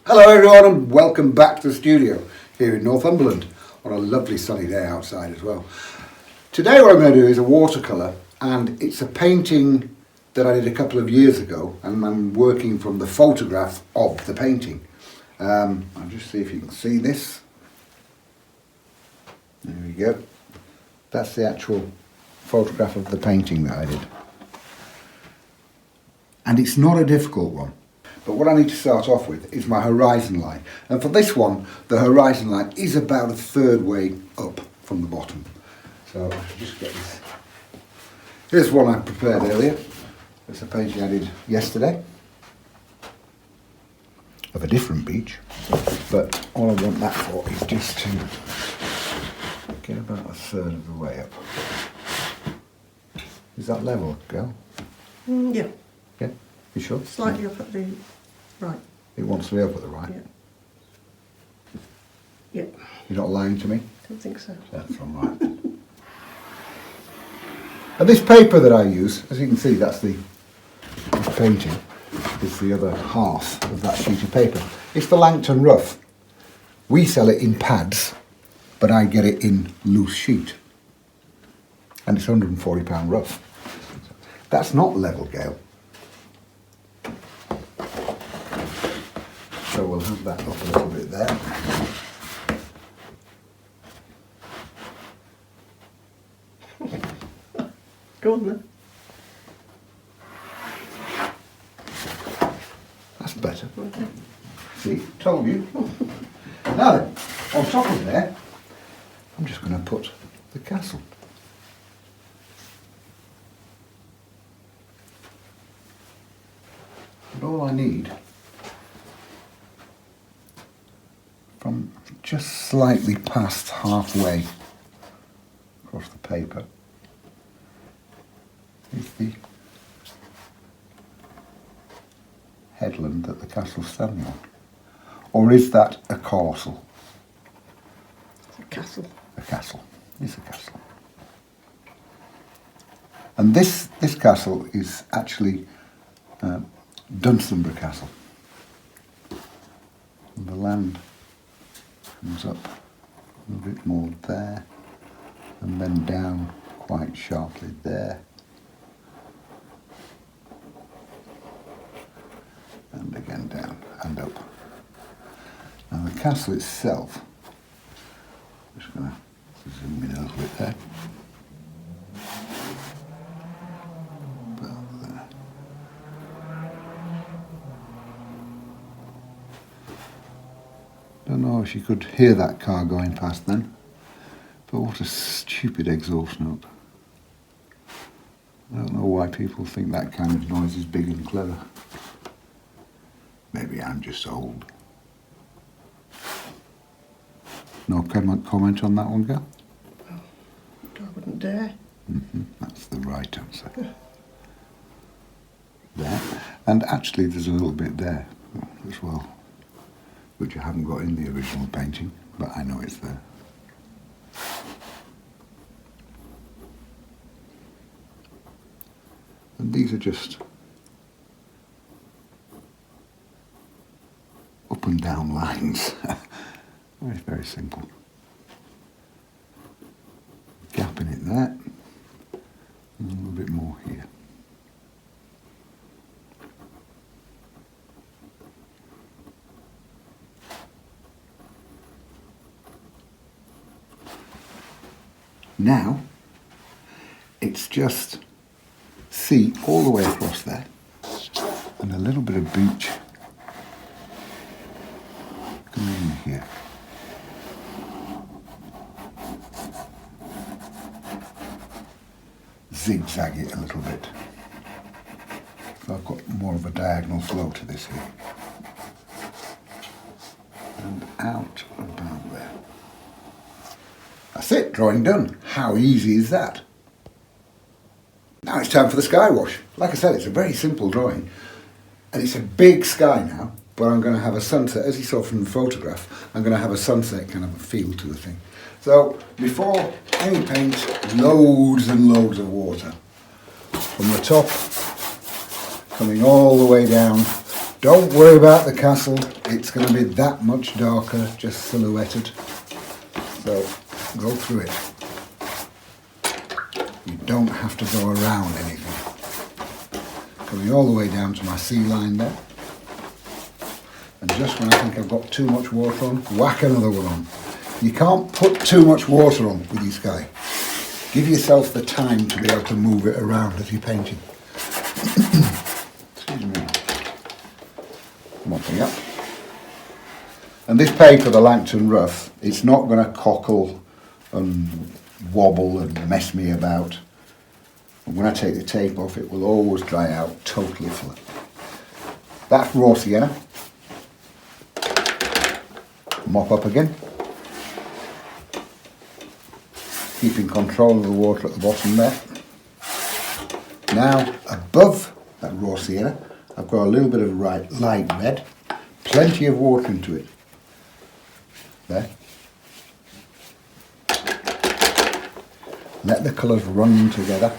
Hello everyone and welcome back to the studio here in Northumberland on a lovely sunny day outside as well. Today what I'm going to do is a watercolour, and it's a painting that I did a couple of years ago, and I'm working from the photograph of the painting. I'll just see if you can see this. There we go. That's the actual photograph of the painting that I did. And it's not a difficult one. But what I need to start off with is my horizon line. And for this one, the horizon line is about a third way up from the bottom. So I'll just get this. Here's one I prepared earlier. It's a painting I did yesterday of a different beach. But all I want that for is just to get about a third of the way up. Is that level, girl? Yeah. Yeah? You sure? Slightly up at the right. It wants to be up at the right? Yeah. You're not lying to me? Don't think so. That's all right. And this paper that I use, as you can see, that's the painting, is the other half of that sheet of paper. It's the Langton Rough. We sell it in pads, but I get it in loose sheet. And it's £140 rough. That's not level, Gail. So we'll have that up a little bit there. Go on then. That's better. Okay. See, told you. Now then, on top of there, I'm just going to put the castle. And all I need, from just slightly past halfway across the paper, is the headland that the castle's standing on. Or is that a castle? It's a castle. A castle. It's a castle. And this castle is actually Northumberland Castle. And the land comes up a little bit more there, and then down quite sharply there, and again down and up. Now the castle itself, I'm just going to zoom in a little bit there. About there. Don't know if you could hear that car going past then, but what a stupid exhaust note. I don't know why people think that kind of noise is big and clever. Maybe I'm just old. No comment on that one, girl? I wouldn't dare. That's the right answer. There. And actually there's a little bit there as well, which I haven't got in the original painting, but I know it's there. And these are just up and down lines. Very, very simple. Gap in it there, and a little bit more here. Now, it's just sea all the way across there, and a little bit of beach coming in here. Zigzag it a little bit. So I've got more of a diagonal flow to this here. And out about there. That's it, drawing done. How easy is that? Now it's time for the sky wash. Like I said, it's a very simple drawing. And it's a big sky now, but I'm going to have a sunset. As you saw from the photograph, I'm going to have a sunset kind of a feel to the thing. So before any paint, loads and loads of water. From the top, coming all the way down Don't worry about the castle, it's going to be that much darker, just silhouetted. So go through it. You don't have to go around anything. Coming all the way down to my sea line there. And just when I think I've got too much water on, whack another one on. You can't put too much water on with your sky. Give yourself the time to be able to move it around as you're painting. Excuse me. Mopping up. And this paper, the Langton Rough, it's not going to cockle and wobble and mess me about. And when I take the tape off, it will always dry out totally flat. That's raw sienna. Mop up again. Keeping control of the water at the bottom there. Now, above that raw sienna, I've got a little bit of light red, plenty of water into it. There. Let the colours run together.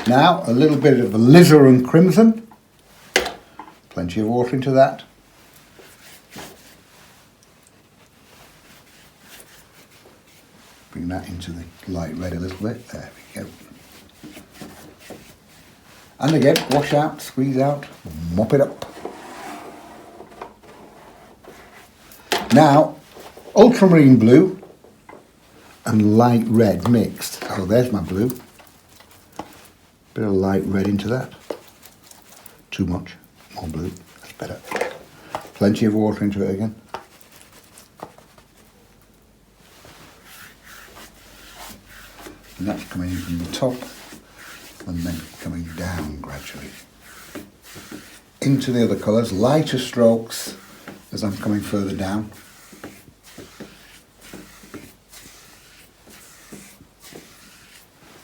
Now, a little bit of alizarin crimson, plenty of water into that. Bring that into the light red a little bit. There we go. And again, wash out, squeeze out, mop it up. Now, ultramarine blue and light red mixed. Oh, there's my blue. Bit of light red into that. Too much. More blue. That's better. Plenty of water into it again. And that's coming in from the top and then coming down gradually. Into the other colours, lighter strokes as I'm coming further down.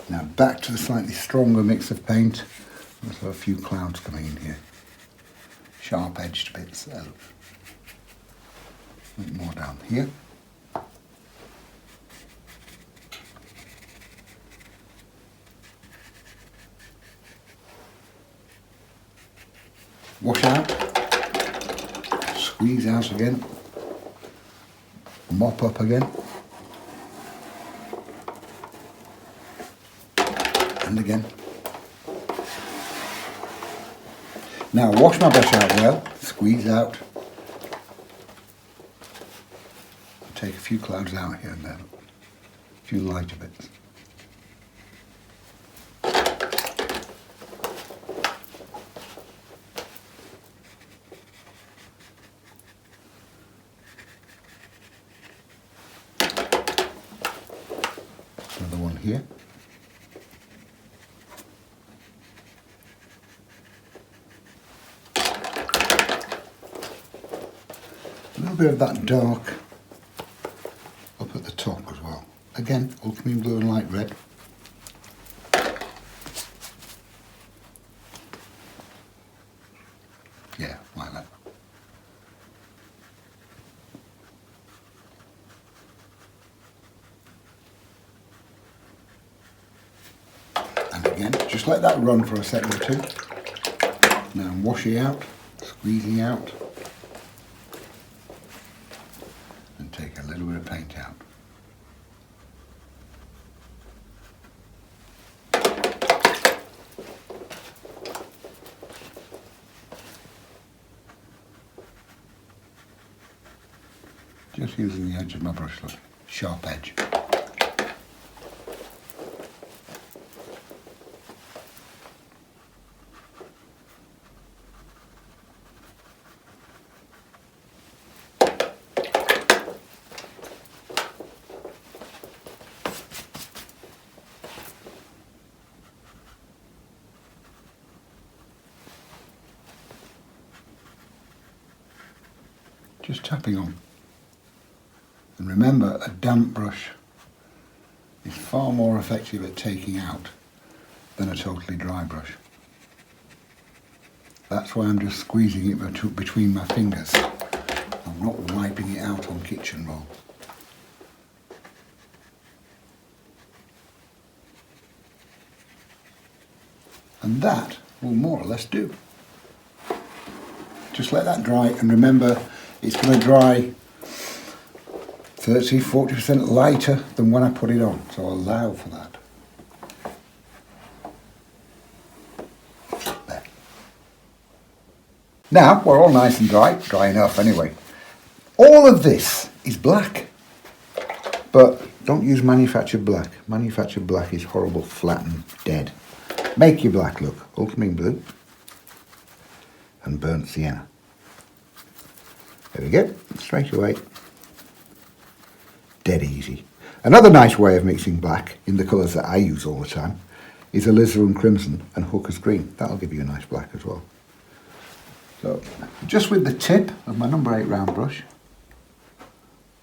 Now back to the slightly stronger mix of paint. There's a few clouds coming in here. Sharp edged bits. A bit more down here. Wash out, squeeze out again, mop up again, and again. Now wash my brush out well, squeeze out, take a few clouds out here and there, a few lighter bits. Another one here. A little bit of that dark up at the top as well. Again, ultramarine blue and light red. Yeah, like that. And again, just let that run for a second or two. Now I'm washing out, squeezing out, and take a little bit of paint out. Just using the edge of my brush, look, sharp edge. Just tapping on. And remember, a damp brush is far more effective at taking out than a totally dry brush. That's why I'm just squeezing it between my fingers. I'm not wiping it out on kitchen roll. And that will more or less do. Just let that dry, and remember it's going to dry 30-40% lighter than when I put it on, so allow for that. There. Now we're all nice and dry enough anyway. All of this is black, but don't use manufactured black. Manufactured black is horrible, flat and dead. Make your black look ultramarine blue and burnt sienna. There we go, straight away. Dead easy. Another nice way of mixing black in the colours that I use all the time is alizarin crimson and hooker's green. That'll give you a nice black as well. So just with the tip of my number 8 round brush,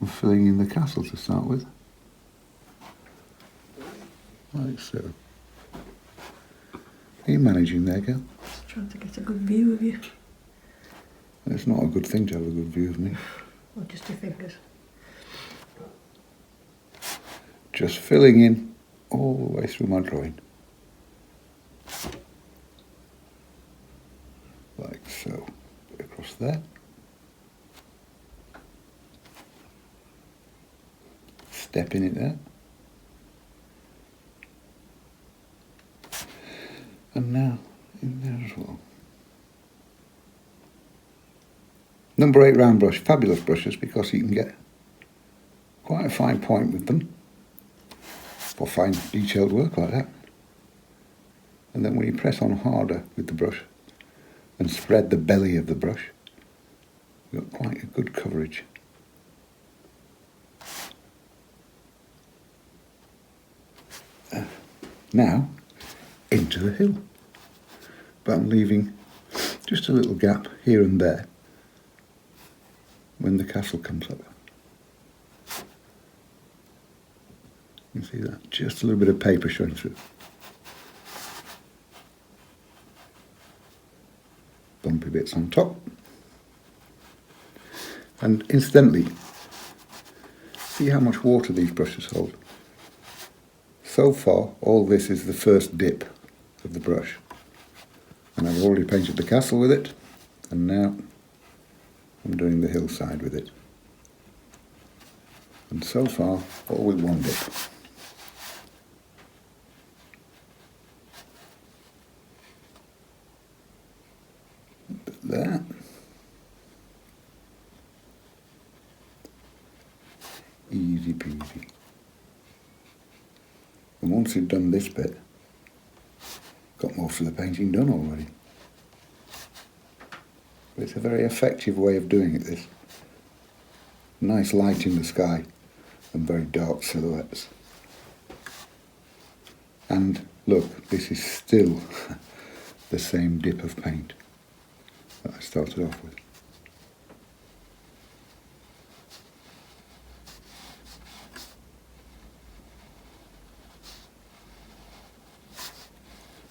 I'm filling in the castle to start with. Like so. Are you managing there, girl? Just trying to get a good view of you. It's not a good thing to have a good view of me. Or just your fingers. Just filling in all the way through my drawing. Like so. Across there. Step in it there. And now in there as well. Number 8 round brush, fabulous brushes because you can get quite a fine point with them for fine detailed work like that. And then when you press on harder with the brush and spread the belly of the brush, you've got quite a good coverage. Now into the hill, but I'm leaving just a little gap here and there when the castle comes up. You can see that, just a little bit of paper showing through. Bumpy bits on top. And incidentally, see how much water these brushes hold. So far, all this is the first dip of the brush. And I've already painted the castle with it, and now I'm doing the hillside with it. And so far, all with one dip. There. Easy peasy. And once you've done this bit, got most of the painting done already. But it's a very effective way of doing it, this. Nice light in the sky and very dark silhouettes. And look, this is still the same dip of paint that I started off with.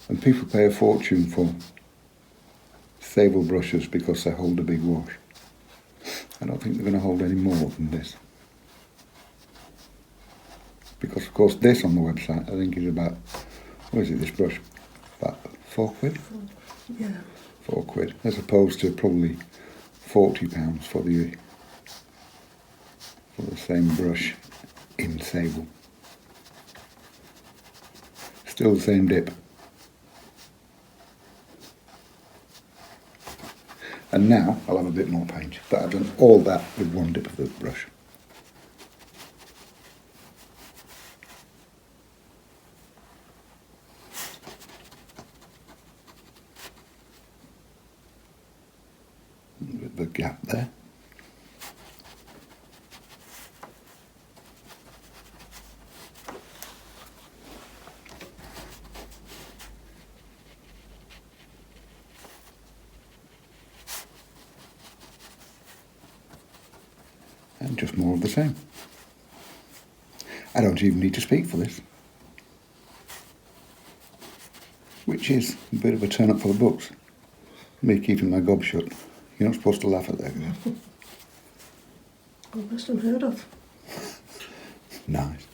And people pay a fortune for sable brushes because they hold a big wash. I don't think they're going to hold any more than this. Because of course this on the website I think is about, what is it, this brush? About £4? Yeah. £4, as opposed to probably £40 for the same brush in sable. Still the same dip. And now I'll have a bit more paint, but I've done all that with one dip of the brush. With the gap there. And just more of the same. I don't even need to speak for this. Which is a bit of a turn up for the books. Me keeping my gob shut. You're not supposed to laugh at that, girl. Almost unheard of. Nice.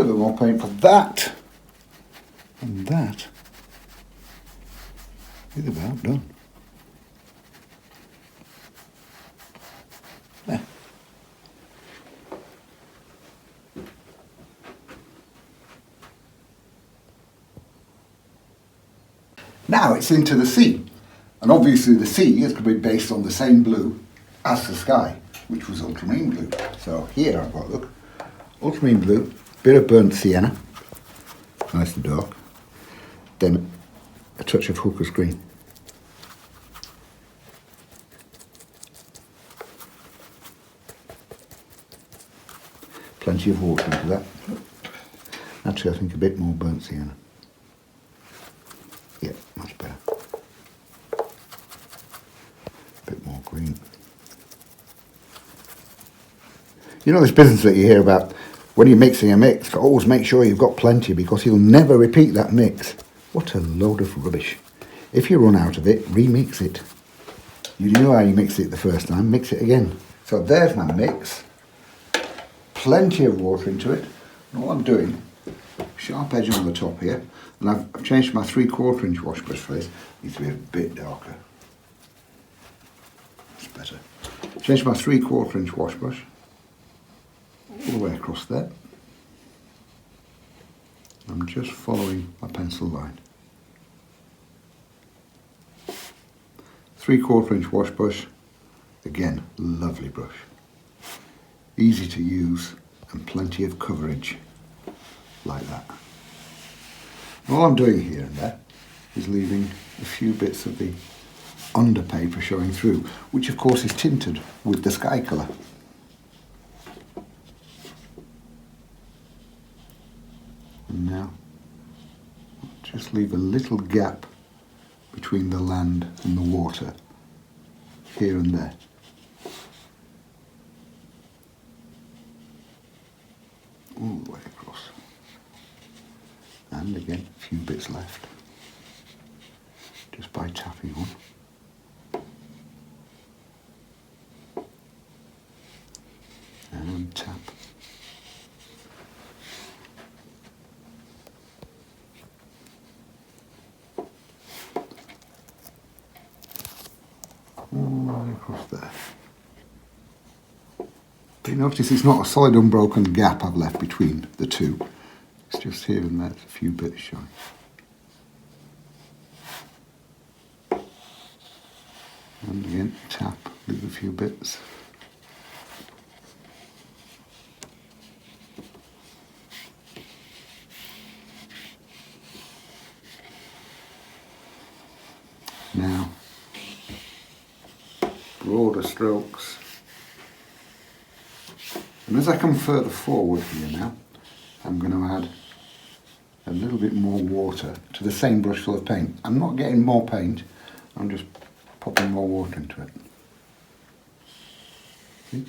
little bit more paint for that. And that is about done. There. Now it's into the sea, and obviously the sea is going to be based on the same blue as the sky, which was ultramarine blue. So here I've got, look, ultramarine blue, bit of burnt sienna, nice and dark, then a touch of hooker's green. Plenty of water into that. Actually, I think a bit more burnt sienna. Yeah, much better. A bit more green. You know this business that you hear about, when you're mixing a mix, always make sure you've got plenty because you'll never repeat that mix. What a load of rubbish. If you run out of it, remix it. You know how you mixed it the first time, mix it again. So there's my mix. Plenty of water into it. And all I'm doing, sharp edge on the top here, and I've changed my 3/4 inch wash brush for this. Needs to be a bit darker. That's better. Changed my 3/4 inch wash brush all the way across there. I'm just following my pencil line. 3/4 inch wash brush. Again, lovely brush. Easy to use and plenty of coverage like that. And all I'm doing here and there is leaving a few bits of the under paper showing through, which of course is tinted with the sky colour. And now just leave a little gap between the land and the water here and there. All the way across. And again, a few bits left. Just by tapping on. And tap. All the way across there. But you notice it's not a solid unbroken gap I've left between the two. It's just here and there, a few bits showing. And again, tap, leave a few bits. Now, broader strokes. And as I come further forward here now, I'm going to add a little bit more water to the same brush full of paint. I'm not getting more paint, I'm just popping more water into it. See?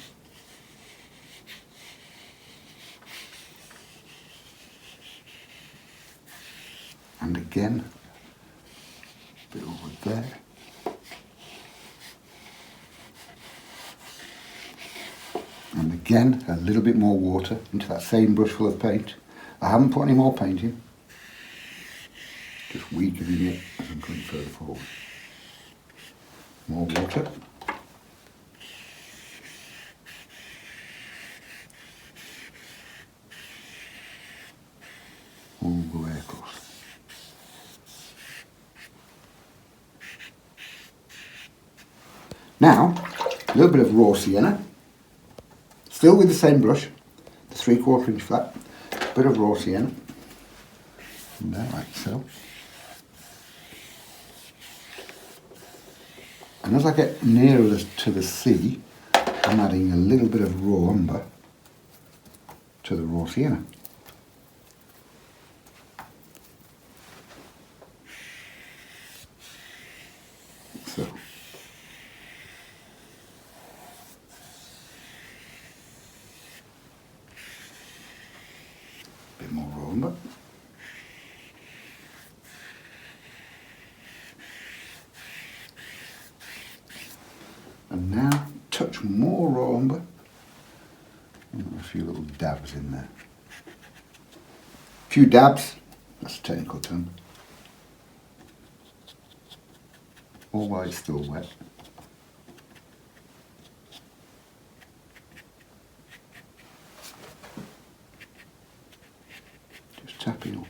And again, a bit over there. And again, a little bit more water into that same brush full of paint. I haven't put any more paint in, just weakening it as I'm going further forward. More water. All the way across. Now, a little bit of raw sienna. Still with the same brush, the 3/4 inch flat, bit of raw sienna, and there like so. And as I get nearer to the sea, I'm adding a little bit of raw umber to the raw sienna. So. Bit more raw umber. And now, touch more raw umber. And a few little dabs in there. few dabs, that's a technical term, all while it's still wet. Just tapping on.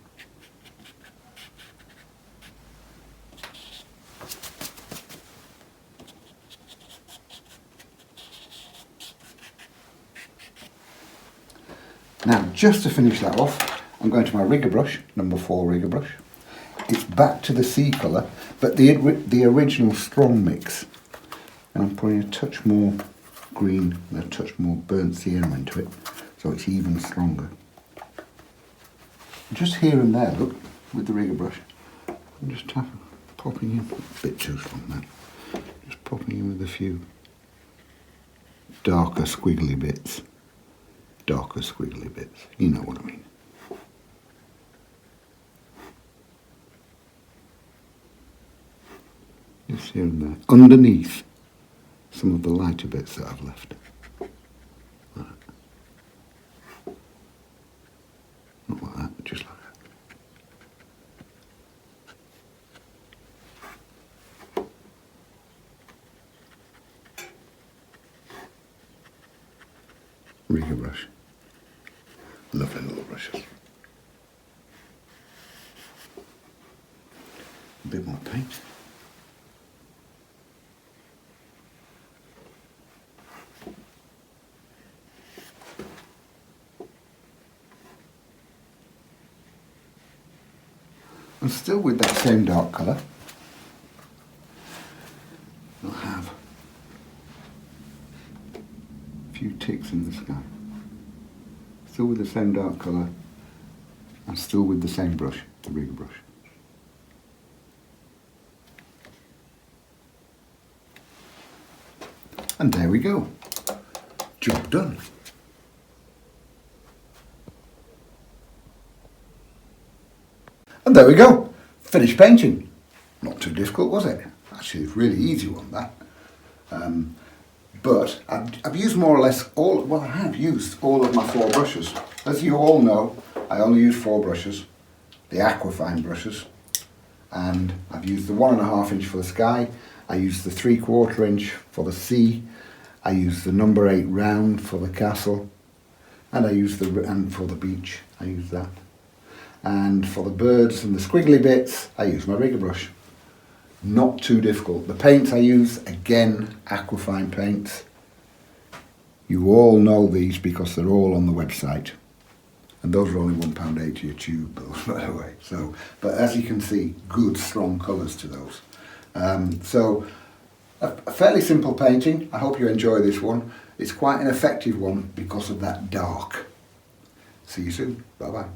Now, just to finish that off, I'm going to my rigger brush, number 4 rigger brush. It's back to the sea colour, but the original strong mix. And I'm putting a touch more green and a touch more burnt sienna into it, so it's even stronger. Just here and there, look, with the rigger brush. I'm just popping in, a bit too strong now. Just popping in with a few darker squiggly bits. Darker squiggly bits, you know what I mean. Just here and there, underneath some of the lighter bits that I've left. Like that. Not like that, just like that. Rigger brush. Lovely little brushes. A bit more paint. And still with that same dark colour, we'll have a few ticks in the sky. Still with the same dark colour, and still with the same brush, the rigger brush. And there we go. Job done. And there we go. Finished painting. Not too difficult, was it? Actually, it's a really easy one, that. But I've used more or less I have used all of my 4 brushes. As you all know, I only use 4 brushes, the Aquafine brushes, and I've used the 1.5 inch for the sky, I used the 3/4 inch for the sea, I used the number 8 round for the castle, and and for the beach, I use that. And for the birds and the squiggly bits, I use my rigger brush. Not too difficult. The paints I use, again, Aquafine paints. You all know these because they're all on the website. And those are only £1.80 a tube, those, by the way. So, but as you can see, good strong colours to those. So, a fairly simple painting. I hope you enjoy this one. It's quite an effective one because of that dark. See you soon. Bye bye.